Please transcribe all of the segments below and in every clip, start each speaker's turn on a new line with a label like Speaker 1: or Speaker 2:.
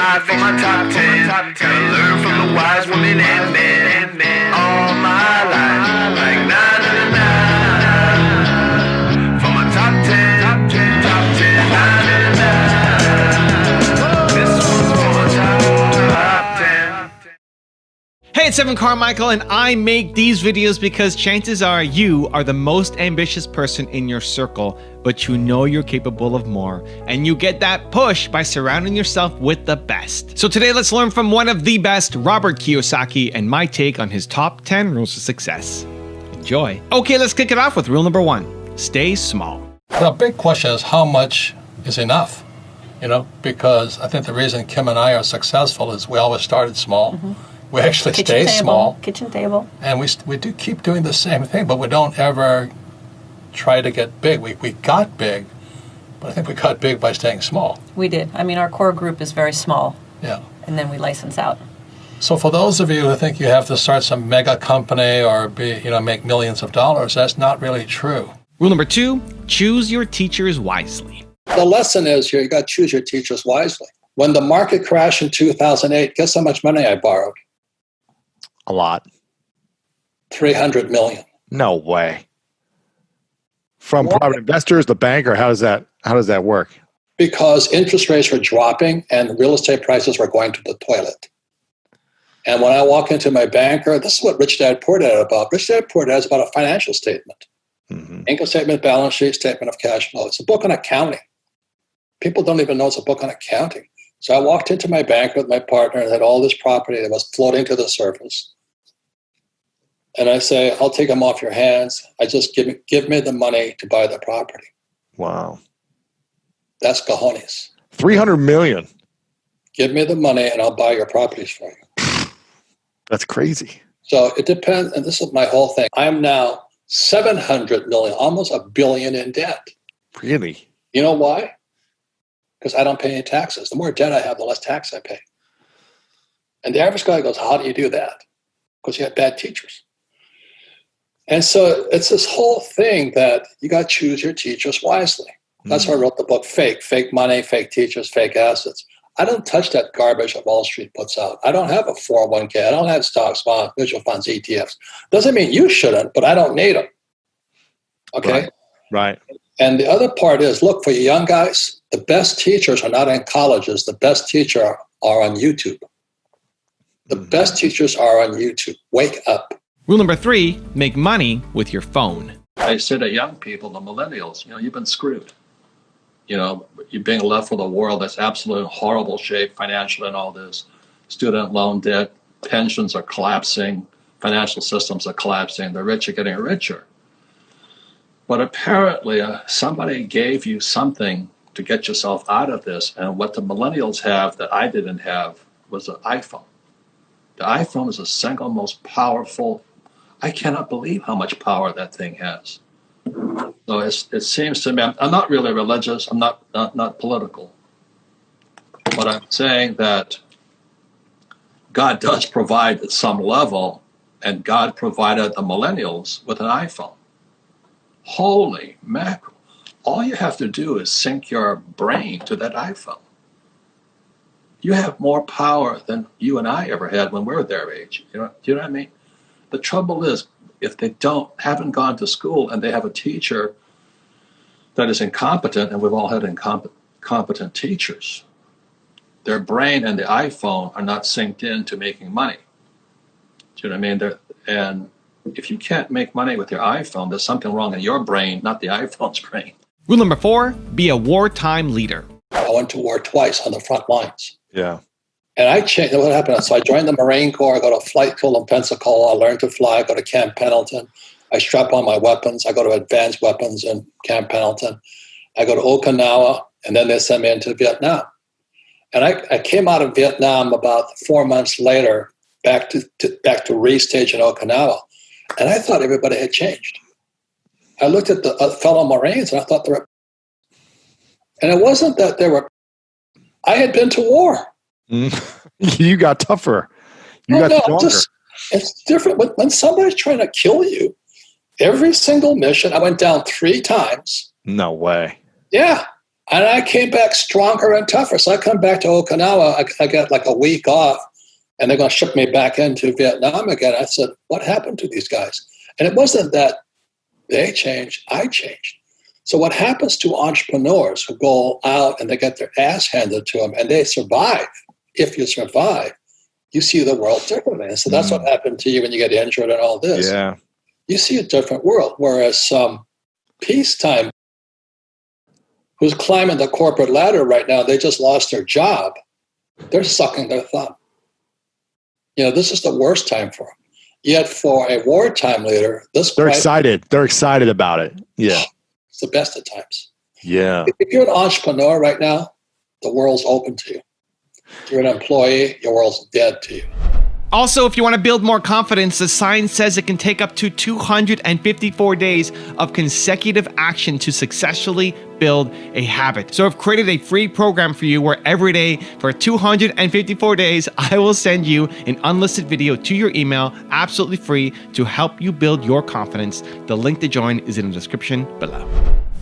Speaker 1: 5 for my top 10. Gotta learn from the wise women and men. All my life, like 9 for my top 10. Top 10, 9. This one's for my top 10.
Speaker 2: Hey, it's Evan Carmichael, and I make these videos because chances are you are the most ambitious person in your circle, but you know you're capable of more, and you get that push by surrounding yourself with the best. So today, let's learn from one of the best, Robert Kiyosaki, and my take on his top 10 rules of success. Enjoy. Okay, let's kick it off with rule number 1. Stay small.
Speaker 3: The big question is how much is enough? Because I think the reason Kim and I are successful is we always started small. Mm-hmm. We actually stay small.
Speaker 4: Kitchen table.
Speaker 3: And we do keep doing the same thing, but we don't ever try to get big. We got big, but I think we got big by staying small.
Speaker 4: We did. I mean, our core group is very small.
Speaker 3: Yeah.
Speaker 4: And then we license out.
Speaker 3: So for those of you who think you have to start some mega company or make millions of dollars, that's not really true.
Speaker 2: Rule number 2, choose your teachers wisely.
Speaker 3: The lesson is here, you got to choose your teachers wisely. When the market crashed in 2008, guess how much money I borrowed?
Speaker 5: A lot.
Speaker 3: $300 million.
Speaker 5: No way. From private investors, the bank, or how does that work?
Speaker 3: Because interest rates were dropping and real estate prices were going to the toilet. And when I walk into my banker, this is what Rich Dad Poor Dad about. Rich Dad Poor Dad is about a financial statement. Mm-hmm. Income statement, balance sheet, statement of cash flow. It's a book on accounting. People don't even know it's a book on accounting. So I walked into my bank with my partner and had all this property that was floating to the surface. And I say, I'll take them off your hands. I just give me the money to buy the property.
Speaker 5: Wow.
Speaker 3: That's cojones.
Speaker 5: $300 million.
Speaker 3: Give me the money and I'll buy your properties for you.
Speaker 5: That's crazy.
Speaker 3: So it depends. And this is my whole thing. I'm now $700 million, almost $1 billion in debt.
Speaker 5: Really?
Speaker 3: You know why? Because I don't pay any taxes. The more debt I have, the less tax I pay. And the average guy goes, how do you do that? Because you have bad teachers. And so it's this whole thing that you got to choose your teachers wisely. That's why I wrote the book, Fake money, fake teachers, fake assets. I don't touch that garbage that Wall Street puts out. I don't have a 401k. I don't have stocks, bonds, mutual funds, ETFs. Doesn't mean you shouldn't, but I don't need them. Okay?
Speaker 5: Right.
Speaker 3: And the other part is, look, for you young guys, the best teachers are not in colleges. The best teachers are on YouTube. The best teachers are on YouTube. Wake up.
Speaker 2: Rule number 3, make money with your phone.
Speaker 3: I say to young people, the millennials, you've been screwed. You're being left with a world that's absolutely in horrible shape, financially and all this. Student loan debt, pensions are collapsing, financial systems are collapsing, the rich are getting richer. But apparently somebody gave you something to get yourself out of this, and what the millennials have that I didn't have was an iPhone. The iPhone is the single most powerful. I cannot believe how much power that thing has. So it seems to me, I'm not really religious, I'm not political, but I'm saying that God does provide at some level, and God provided the millennials with an iPhone. Holy mackerel. All you have to do is sync your brain to that iPhone. You have more power than you and I ever had when we were their age. Do you know what I mean? The trouble is, if they haven't gone to school and they have a teacher that is incompetent, and we've all had incompetent teachers, their brain and the iPhone are not synced in to making money. Do you know what I mean? And if you can't make money with your iPhone, there's something wrong in your brain, not the iPhone's brain.
Speaker 2: Rule number 4, be a wartime leader.
Speaker 3: I went to war twice on the front lines.
Speaker 5: Yeah.
Speaker 3: And I changed. What happened? So I joined the Marine Corps. I go to flight school in Pensacola. I learned to fly. I go to Camp Pendleton. I strap on my weapons. I go to advanced weapons in Camp Pendleton. I go to Okinawa, and then they send me into Vietnam. And I came out of Vietnam about 4 months later, back to restage in Okinawa, and I thought everybody had changed. I looked at the fellow Marines, and I thought they were. And it wasn't that they were. I had been to war.
Speaker 5: You got tougher. You got stronger.
Speaker 3: It's different. When somebody's trying to kill you, every single mission, I went down 3 times.
Speaker 5: No way.
Speaker 3: Yeah. And I came back stronger and tougher. So I come back to Okinawa. I got like a week off, and they're going to ship me back into Vietnam again. I said, what happened to these guys? And it wasn't that they changed, I changed. So what happens to entrepreneurs who go out and they get their ass handed to them and they survive? If you survive, you see the world differently. And so that's what happened to you when you get injured and all this.
Speaker 5: Yeah.
Speaker 3: You see a different world. Whereas some peacetime who's climbing the corporate ladder right now, they just lost their job. They're sucking their thumb. This is the worst time for them. Yet for a wartime leader,
Speaker 5: they're excited. They're excited about it. Yeah.
Speaker 3: It's the best of times.
Speaker 5: Yeah.
Speaker 3: If you're an entrepreneur right now, the world's open to you. If you're an employee, your world's dead to you.
Speaker 2: Also, if you want to build more confidence, the science says it can take up to 254 days of consecutive action to successfully build a habit. So I've created a free program for you where every day for 254 days, I will send you an unlisted video to your email, absolutely free, to help you build your confidence. The link to join is in the description below.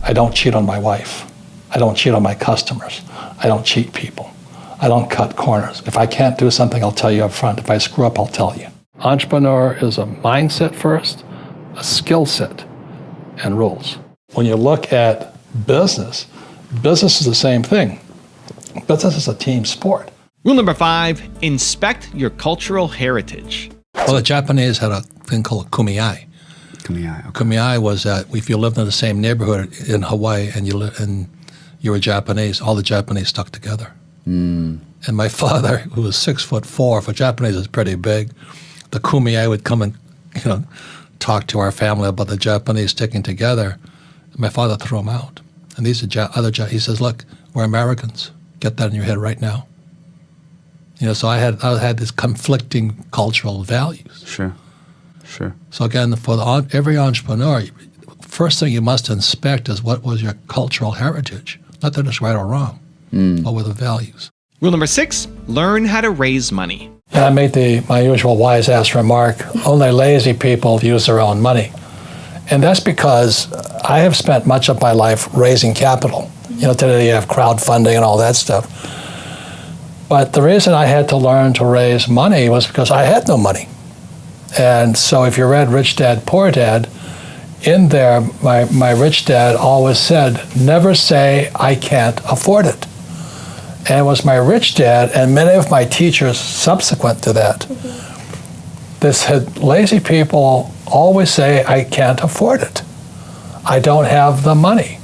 Speaker 6: I don't cheat on my wife. I don't cheat on my customers. I don't cheat people. I don't cut corners. If I can't do something, I'll tell you up front. If I screw up, I'll tell you. Entrepreneur is a mindset first, a skill set, and rules. When you look at business is the same thing. Business is a team sport.
Speaker 2: Rule number 5, inspect your cultural heritage.
Speaker 6: Well, the Japanese had a thing called kumiai.
Speaker 7: Kumiai. Okay.
Speaker 6: Kumiai was that if you lived in the same neighborhood in Hawaii and you were Japanese, all the Japanese stuck together. And my father, who was 6'4", for Japanese is pretty big, the kumiai would come and talk to our family about the Japanese sticking together. And my father threw them out. And these are he says, look, we're Americans. Get that in your head right now. So I had these conflicting cultural values.
Speaker 7: Sure.
Speaker 6: So again, for every entrepreneur, first thing you must inspect is what was your cultural heritage. Not that it's right or wrong. What were the values?
Speaker 2: Rule number 6, learn how to raise money.
Speaker 6: And I made my usual wise-ass remark, only lazy people use their own money. And that's because I have spent much of my life raising capital. Today you have crowdfunding and all that stuff. But the reason I had to learn to raise money was because I had no money. And so if you read Rich Dad, Poor Dad, in there, my rich dad always said, never say, I can't afford it. And it was my rich dad and many of my teachers subsequent to that. They said, lazy people always say, I can't afford it. I don't have the money.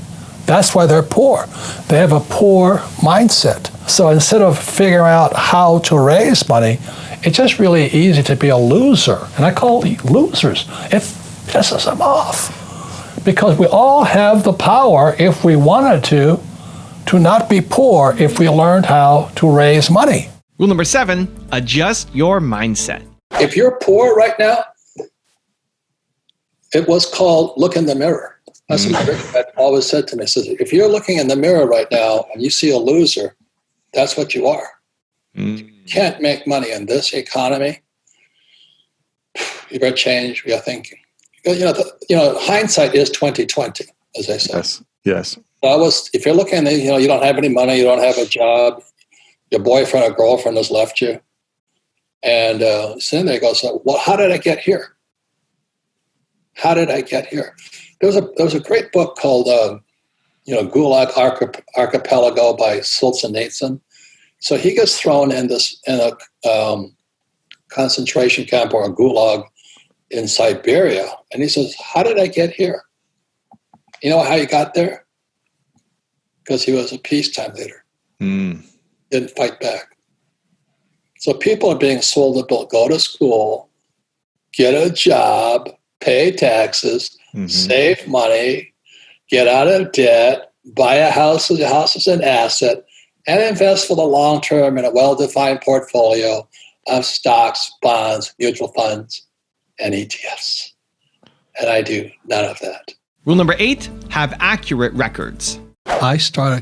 Speaker 6: That's why they're poor. They have a poor mindset. So instead of figuring out how to raise money, it's just really easy to be a loser. And I call them losers. It pisses them off. Because we all have the power, if we wanted to not be poor if we learned how to raise money.
Speaker 2: Rule number 7, adjust your mindset.
Speaker 3: If you're poor right now, it was called look in the mirror. That's what my rich dad always said to me. He says, if you're looking in the mirror right now and you see a loser, that's what you are. You can't make money in this economy. You better change your thinking. Hindsight is 20/20, as they say.
Speaker 5: Yes.
Speaker 3: If you're looking, you don't have any money, you don't have a job, your boyfriend or girlfriend has left you, and sitting there goes, well, how did I get here? How did I get here? There was a great book called, Gulag Archipelago by Solzhenitsyn. So he gets thrown in a concentration camp or a gulag in Siberia, and he says, how did I get here? You know how he got there? Because he was a peacetime leader. Didn't fight back. So people are being sold to go to school, get a job, pay taxes, save money, get out of debt, buy a house. The house is an asset, and invest for the long term in a well-defined portfolio of stocks, bonds, mutual funds, and ETFs. And I do none of that.
Speaker 2: Rule number 8, have accurate records.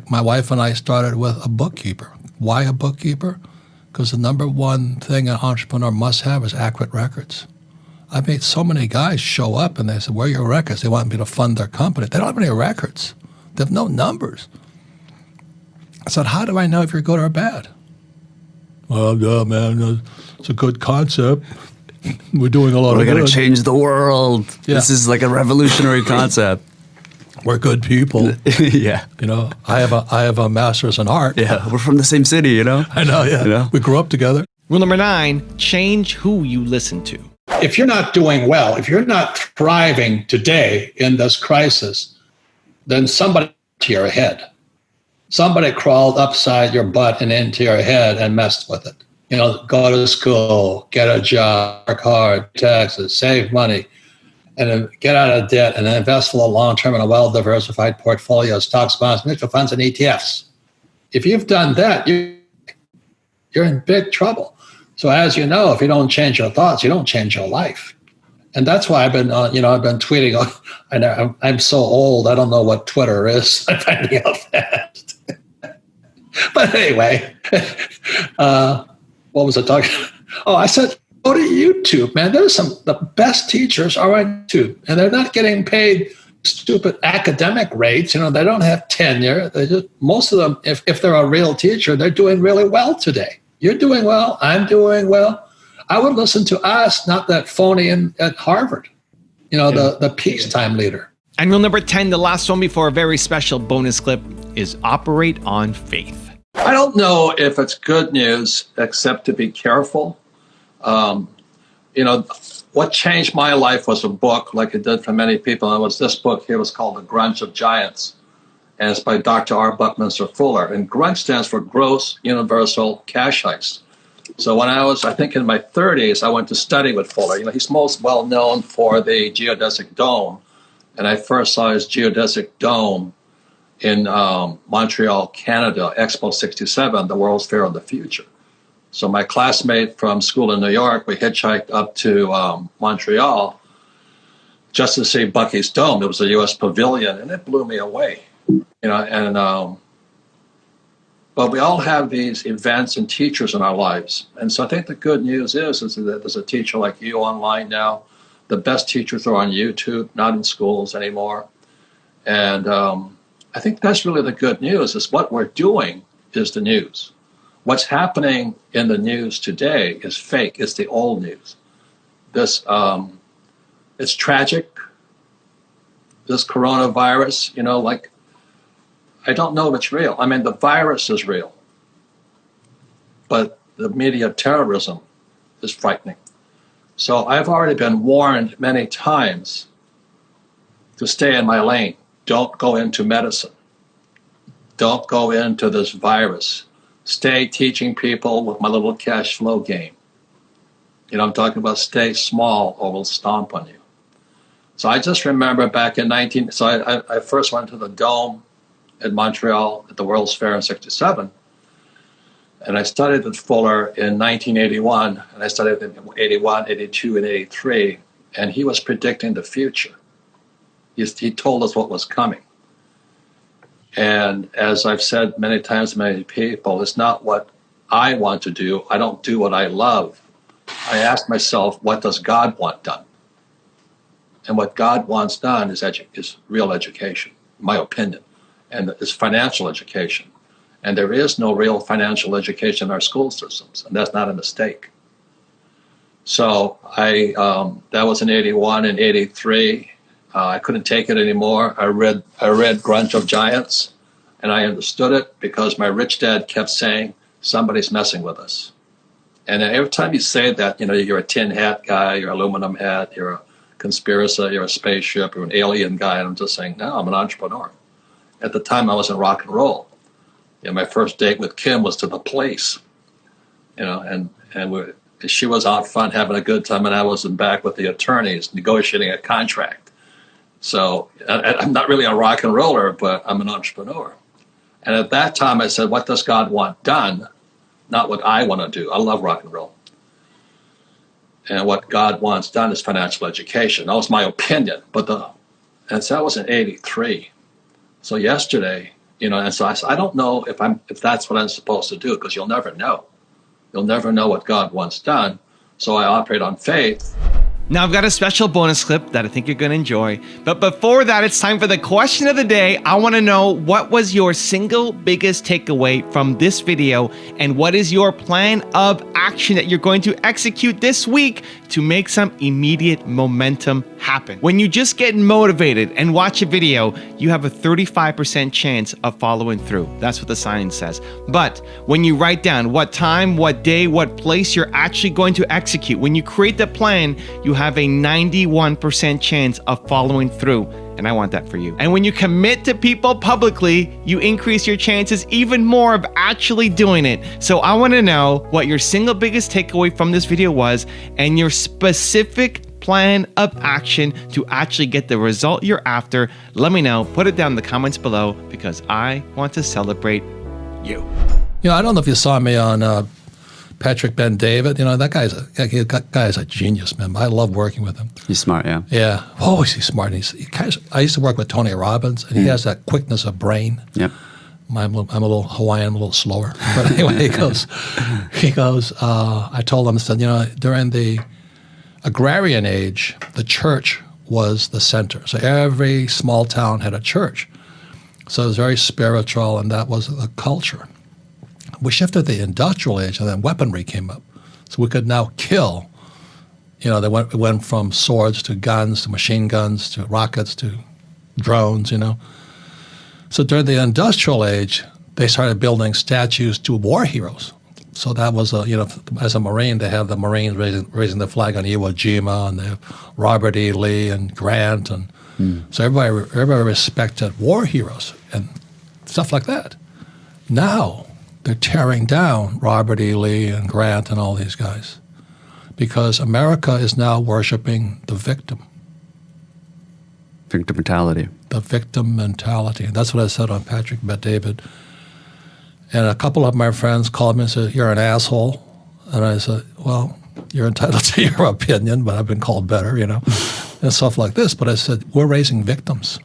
Speaker 6: My wife and I started with a bookkeeper. Why a bookkeeper? Because the number one thing an entrepreneur must have is accurate records. I've made so many guys show up and they said, where are your records? They want me to fund their company. They don't have any records. They have no numbers. I said, how do I know if you're good or bad? Well, yeah, man, it's a good concept. We're doing a lot
Speaker 7: We're
Speaker 6: of
Speaker 7: going
Speaker 6: good.
Speaker 7: to change the world.
Speaker 6: Yeah.
Speaker 7: This is like a revolutionary concept.
Speaker 6: We're good people.
Speaker 7: Yeah.
Speaker 6: You know, I have a master's in art.
Speaker 7: Yeah. We're from the same city, you know?
Speaker 6: I know, yeah.
Speaker 7: You know?
Speaker 6: We grew up together.
Speaker 2: Rule number 9, change who you listen to.
Speaker 6: If you're not doing well, if you're not thriving today in this crisis, then somebody to your head. Somebody crawled upside your butt and into your head and messed with it. You know, go to school, get a job, work hard, taxes, save money, and then get out of debt and invest for the long term in a well-diversified portfolio of stocks, bonds, mutual funds, and ETFs. If you've done that, you're in big trouble. So as you know, if you don't change your thoughts, you don't change your life. And that's why I've been tweeting. I know I'm so old, I don't know what Twitter is. I'm finding out fast. But anyway, what was I talking about? Oh, I said, go to YouTube, man. The best teachers are on YouTube, and they're not getting paid stupid academic rates. You know, they don't have tenure. Most of them, if they're a real teacher, they're doing really well today. You're doing well. I'm doing well. I would listen to us, not that phony at Harvard, you know, the peacetime leader.
Speaker 2: And rule number 10, the last one before a very special bonus clip, is operate on faith.
Speaker 3: I don't know if it's good news, except to be careful. What changed my life was a book, like it did for many people. And it was this book here. It was called The Grunge of Giants. And it's by Dr. R. Buckminster Fuller. And grunge stands for Gross Universal Cash Heist. So when I was, I think, in my 30s, I went to study with Fuller. You know, he's most well known for the geodesic dome. And I first saw his geodesic dome in Montreal, Canada, Expo 67, the World's Fair of the Future. So my classmate from school in New York, we hitchhiked up to Montreal just to see Bucky's Dome. It was a U.S. pavilion, and it blew me away. You know, and but we all have these events and teachers in our lives. And so I think the good news is that there's a teacher like you online now. The best teachers are on YouTube, not in schools anymore. And I think that's really the good news, is what we're doing is the news. What's happening in the news today is fake. It's the old news. This, it's tragic. This coronavirus, you know, like, I don't know if it's real. I mean, the virus is real, but the media terrorism is frightening. So I've already been warned many times to stay in my lane. Don't go into medicine. Don't go into this virus. Stay teaching people with my little cash flow game. You know, I'm talking about stay small or we'll stomp on you. So I just remember back in I first went to the Dome in Montreal at the World's Fair in 67. And I studied with Fuller in 1981, and I studied in 81, 82, and 83, and he was predicting the future. He told us what was coming. And as I've said many times to many people, it's not what I want to do. I don't do what I love. I ask myself, what does God want done? And what God wants done is real education, in my opinion, and it's financial education. And there is no real financial education in our school systems, and that's not a mistake. So that was in 81 and 83. I couldn't take it anymore. I read Grunge of Giants, and I understood it because my rich dad kept saying, somebody's messing with us. And every time you say that, you know, you're a tin hat guy, you're an aluminum hat, you're a conspirator, you're a spaceship, you're an alien guy, and I'm just saying, no, I'm an entrepreneur. At the time, I was in rock and roll. You know, my first date with Kim was to the Place, you know, and she was out front having a good time, and I was in back with the attorneys negotiating a contract. So I'm not really a rock and roller, but I'm an entrepreneur. And at that time, I said, what does God want done? Not what I want to do. I love rock and roll. And what God wants done is financial education. That was my opinion. And so that was in 83. So yesterday, you know, and so I said, I don't know if that's what I'm supposed to do, because you'll never know. You'll never know what God wants done. So I operate on faith.
Speaker 2: Now, I've got a special bonus clip that I think you're going to enjoy. But before that, it's time for the question of the day. I want to know, what was your single biggest takeaway from this video? And what is your plan of action that you're going to execute this week to make some immediate momentum happen? When you just get motivated and watch a video, you have a 35% chance of following through. That's what the science says. But when you write down what time, what day, what place you're actually going to execute, when you create the plan, you have a 91% chance of following through. And I want that for you. And when you commit to people publicly, you increase your chances even more of actually doing it. So I want to know what your single biggest takeaway from this video was, and your specific plan of action to actually get the result you're after. Let me know. Put it down in the comments below, because I want to celebrate you.
Speaker 6: You know, I don't know if you saw me on Patrick Ben David. You know, that guy's a genius, man. I love working with him.
Speaker 7: He's smart, yeah.
Speaker 6: Yeah. Oh, he's smart. I used to work with Tony Robbins, and he has that quickness of brain.
Speaker 7: Yep.
Speaker 6: I'm a little Hawaiian, I'm a little slower. But anyway, he goes, I told him, I said, you know, during the agrarian age, the church was the center. So every small town had a church. So it was very spiritual, and that was the culture. We shifted to the industrial age, and then weaponry came up. So we could now kill. You know, it went from swords to guns to machine guns to rockets to drones, you know. So during the industrial age, they started building statues to war heroes. So that was, you know, as a Marine, they have the Marines raising the flag on Iwo Jima, and they have Robert E. Lee and Grant. And so everybody respected war heroes and stuff like that. Now they're tearing down Robert E. Lee and Grant and all these guys, because America is now worshiping the victim.
Speaker 7: Victim mentality.
Speaker 6: The victim mentality. And that's what I said on Patrick Bet David. And a couple of my friends called me and said, "You're an asshole." And I said, "Well, you're entitled to your opinion, but I've been called better, you know," and stuff like this. But I said, we're raising victims.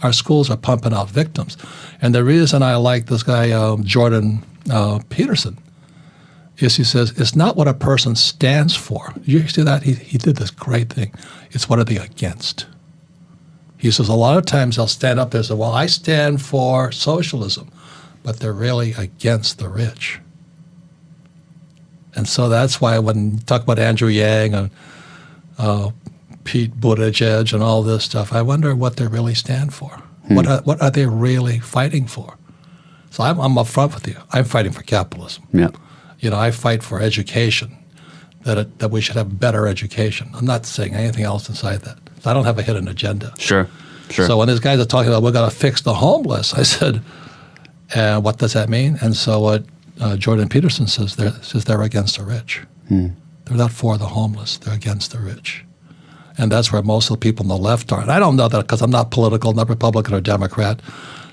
Speaker 6: Our schools are pumping out victims. And the reason I like this guy, Jordan Peterson, is he says, it's not what a person stands for. You see that? He did this great thing. It's what are they against? He says a lot of times they'll stand up there and say, well, I stand for socialism, but they're really against the rich. And so that's why when you talk about Andrew Yang and Pete Buttigieg and all this stuff, I wonder what they really stand for. What are they really fighting for? So I'm upfront with you. I'm fighting for capitalism.
Speaker 7: Yeah.
Speaker 6: You know, I fight for education, that we should have better education. I'm not saying anything else inside that. I don't have a hidden agenda.
Speaker 7: Sure.
Speaker 6: So when these guys are talking about we're going to fix the homeless, I said, what does that mean? And so what Jordan Peterson says, they're against the rich. They're not for the homeless. They're against the rich. And that's where most of the people on the left are. And I don't know that because I'm not political, not Republican or Democrat.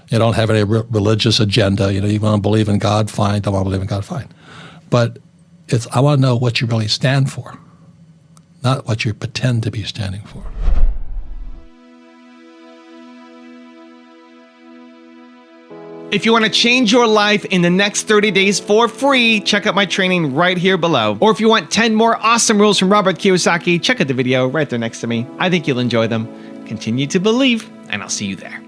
Speaker 6: You don't have any religious agenda. You know, you want to believe in God, fine. Don't want to believe in God, fine. But I want to know what you really stand for, not what you pretend to be standing for.
Speaker 2: If you want to change your life in the next 30 days for free, check out my training right here below. Or if you want 10 more awesome rules from Robert Kiyosaki, check out the video right there next to me. I think you'll enjoy them. Continue to believe, and I'll see you there.